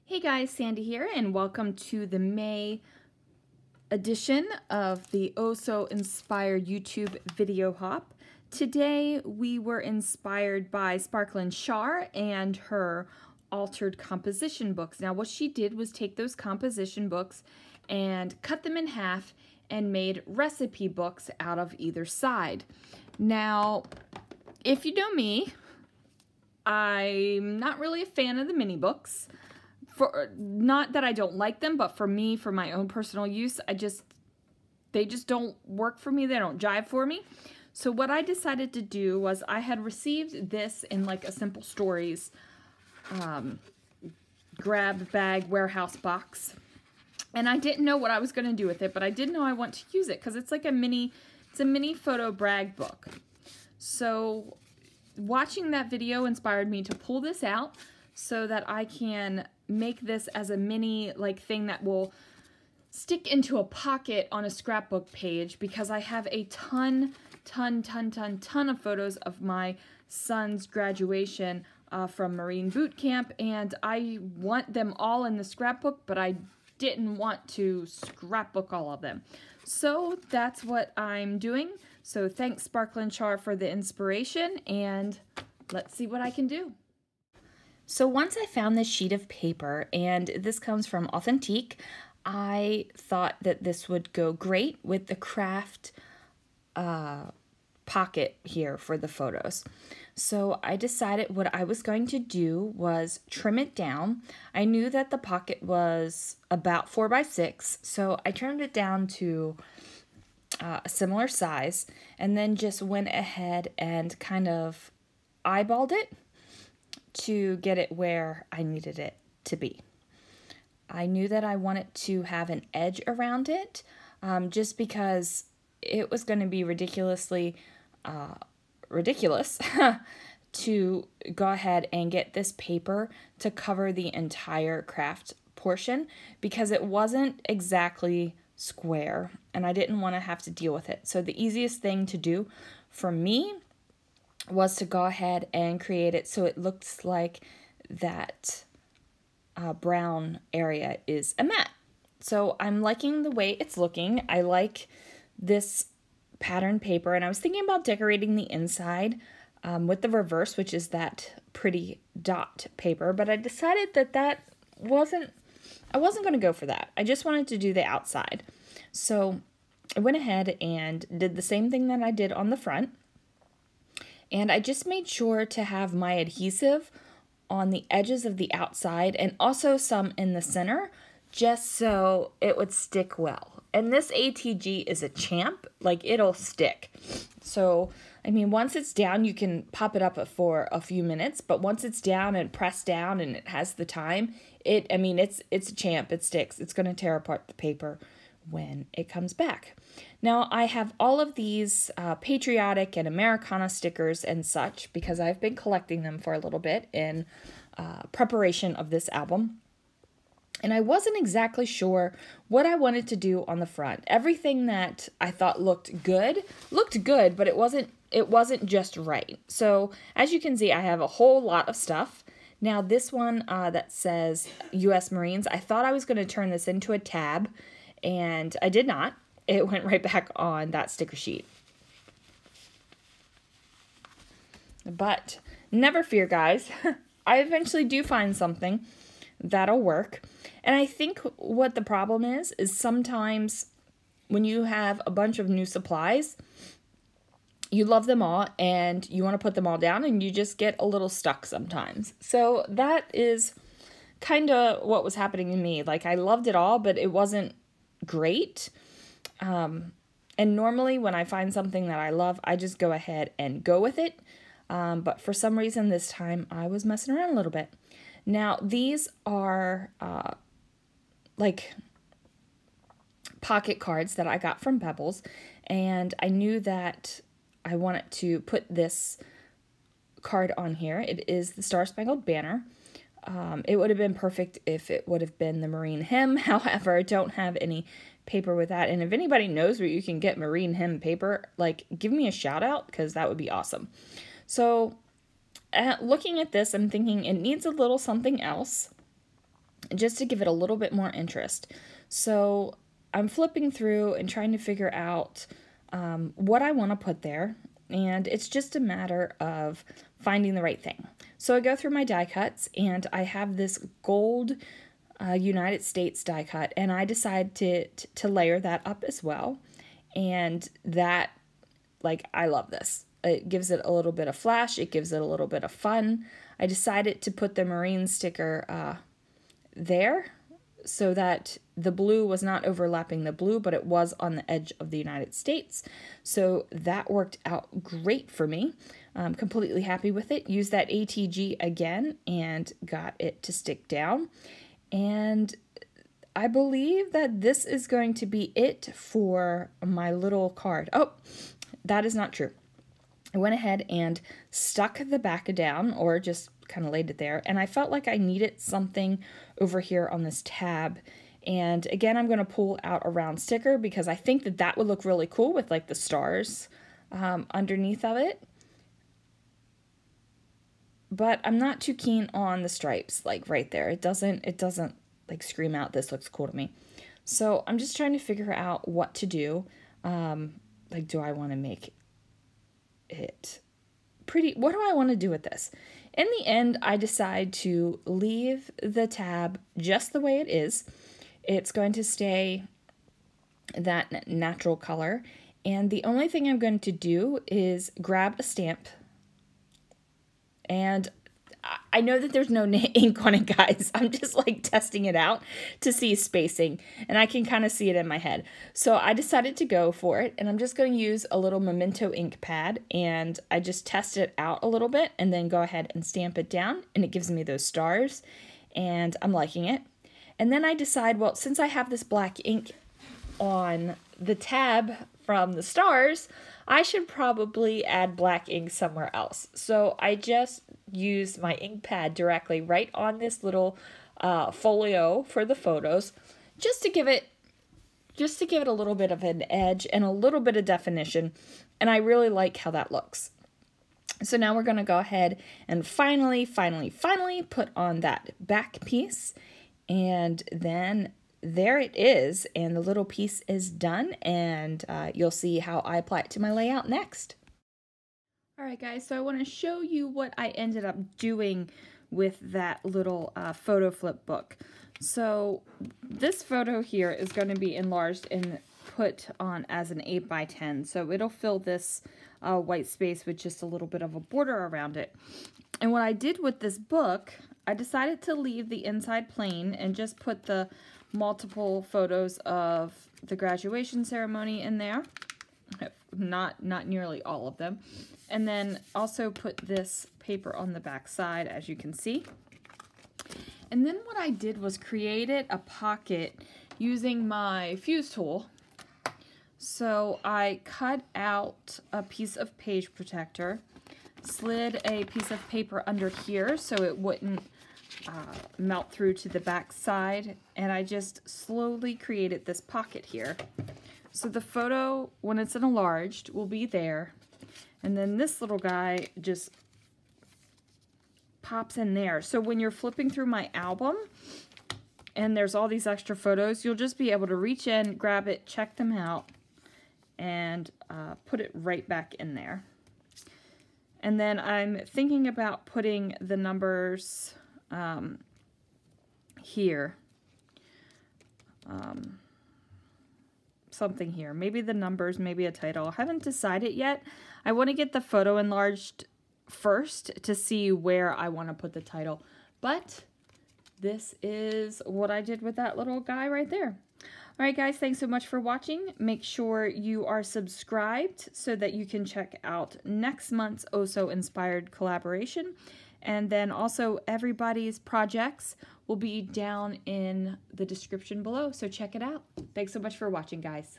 Hey guys, Sandy here, and welcome to the May edition of the Oh So Inspired YouTube video hop. Today we were inspired by Sparklin Char and her altered composition books. Now what she did was take those composition books and cut them in half and made recipe books out of either side. Now, if you know me, I'm not really a fan of the mini books. Not that I don't like them, but for me, for my own personal use, they just don't work for me. They don't jive for me. So what I decided to do was I had received this in like a Simple Stories grab bag warehouse box. And I didn't know what I was going to do with it, but I did know I want to use it because it's like it's a mini photo brag book. So watching that video inspired me to pull this out so that I can make this as a mini thing that will stick into a pocket on a scrapbook page, because I have a ton of photos of my son's graduation from Marine boot camp, and I want them all in the scrapbook, but I didn't want to scrapbook all of them. So that's what I'm doing. So thanks Sparklin Char for the inspiration, and let's see what I can do. So once I found this sheet of paper, and this comes from Authentique, I thought that this would go great with the craft pocket here for the photos. So I decided what I was going to do was trim it down. I knew that the pocket was about 4 by 6, so I trimmed it down to a similar size, and then just went ahead and kind of eyeballed it to get it where I needed it to be. I knew that I wanted to have an edge around it, just because it was going to be ridiculously ridiculous to go ahead and get this paper to cover the entire craft portion, because it wasn't exactly square and I didn't want to have to deal with it. So the easiest thing to do for me was to go ahead and create it so it looks like that brown area is a mat. So I'm liking the way it's looking. I like this pattern paper, and I was thinking about decorating the inside with the reverse, which is that pretty dot paper, but I decided that I wasn't going to go for that. I just wanted to do the outside. So I went ahead and did the same thing that I did on the front. And I just made sure to have my adhesive on the edges of the outside and also some in the center, just so it would stick well. And this ATG is a champ, it'll stick. So, I mean, once it's down, you can pop it up for a few minutes, but once it's down and pressed down and it has the time, it's a champ, it sticks. It's going to tear apart the paper when it comes back. Now I have all of these patriotic and Americana stickers and such, because I've been collecting them for a little bit in preparation of this album. And I wasn't exactly sure what I wanted to do on the front. Everything that I thought looked good, but it wasn't just right. So as you can see, I have a whole lot of stuff. Now this one that says U.S. Marines, I thought I was going to turn this into a tab, and I did not. It went right back on that sticker sheet. But never fear, guys. I eventually do find something that'll work. And I think what the problem is sometimes when you have a bunch of new supplies, you love them all and you want to put them all down, and you just get a little stuck sometimes. So that is kind of what was happening to me. I loved it all, but it wasn't great. And normally when I find something that I love, I just go ahead and go with it. But for some reason this time I was messing around a little bit. Now these are pocket cards that I got from Pebbles, and I knew that I wanted to put this card on here. It is the Star Spangled Banner. It would have been perfect if it would have been the Marine hymn. However, I don't have any paper with that. And if anybody knows where you can get Marine hymn paper, give me a shout out, because that would be awesome. So looking at this, I'm thinking it needs a little something else. just to give it a little bit more interest. So I'm flipping through and trying to figure out what I want to put there, and it's just a matter of finding the right thing. So I go through my die cuts, and I have this gold United States die cut, and I decide to layer that up as well. And that, like, I love this. It gives it a little bit of flash. It gives it a little bit of fun. I decided to put the Marine sticker there so that the blue was not overlapping the blue, but it was on the edge of the United States. So that worked out great for me. I'm completely happy with it. Used that ATG again and got it to stick down. And I believe that this is going to be it for my little card. Oh, that is not true. I went ahead and stuck the back down, or just kind of laid it there, and I felt like I needed something over here on this tab. And again, I'm going to pull out a round sticker because I think that that would look really cool with like the stars underneath of it. But I'm not too keen on the stripes, like right there. It doesn't like scream out, this looks cool to me. So I'm just trying to figure out what to do. Like, do I want to make it pretty? What do I want to do with this? In the end, I decide to leave the tab just the way it is. It's going to stay that natural color. And the only thing I'm going to do is grab a stamp. And I know that there's no ink on it, guys. I'm just like testing it out to see spacing, and I can kind of see it in my head. So I decided to go for it, and I'm just going to use a little Memento ink pad, and I just test it out a little bit and then go ahead and stamp it down, and it gives me those stars, and I'm liking it. And then I decide, well, since I have this black ink on the tab from the stars, I should probably add black ink somewhere else. So I just used my ink pad directly right on this little folio for the photos, just to give it a little bit of an edge and a little bit of definition. And I really like how that looks. So now we're going to go ahead and finally put on that back piece, and then there it is, and the little piece is done, and you'll see how I apply it to my layout next. Alright guys, so I want to show you what I ended up doing with that little photo flip book. So this photo here is going to be enlarged and put on as an 8x10, so it'll fill this white space with just a little bit of a border around it. And what I did with this book, I decided to leave the inside plain and just put the multiple photos of the graduation ceremony in there. Not nearly all of them. And then also put this paper on the back side, as you can see. And then what I did was created a pocket using my fuse tool. So I cut out a piece of page protector, slid a piece of paper under here so it wouldn't melt through to the back side, and I just slowly created this pocket here. So the photo, when it's enlarged, will be there, and then this little guy just pops in there. So when you're flipping through my album and there's all these extra photos, you'll just be able to reach in, grab it, check them out, and put it right back in there. And then I'm thinking about putting the numbers here, something here, maybe the numbers, maybe a title. I haven't decided yet. I want to get the photo enlarged first to see where I want to put the title, but this is what I did with that little guy right there. Alright guys, thanks so much for watching. Make sure you are subscribed so that you can check out next month's Oso Inspired collaboration. And then also everybody's projects will be down in the description below, so check it out. Thanks so much for watching, guys.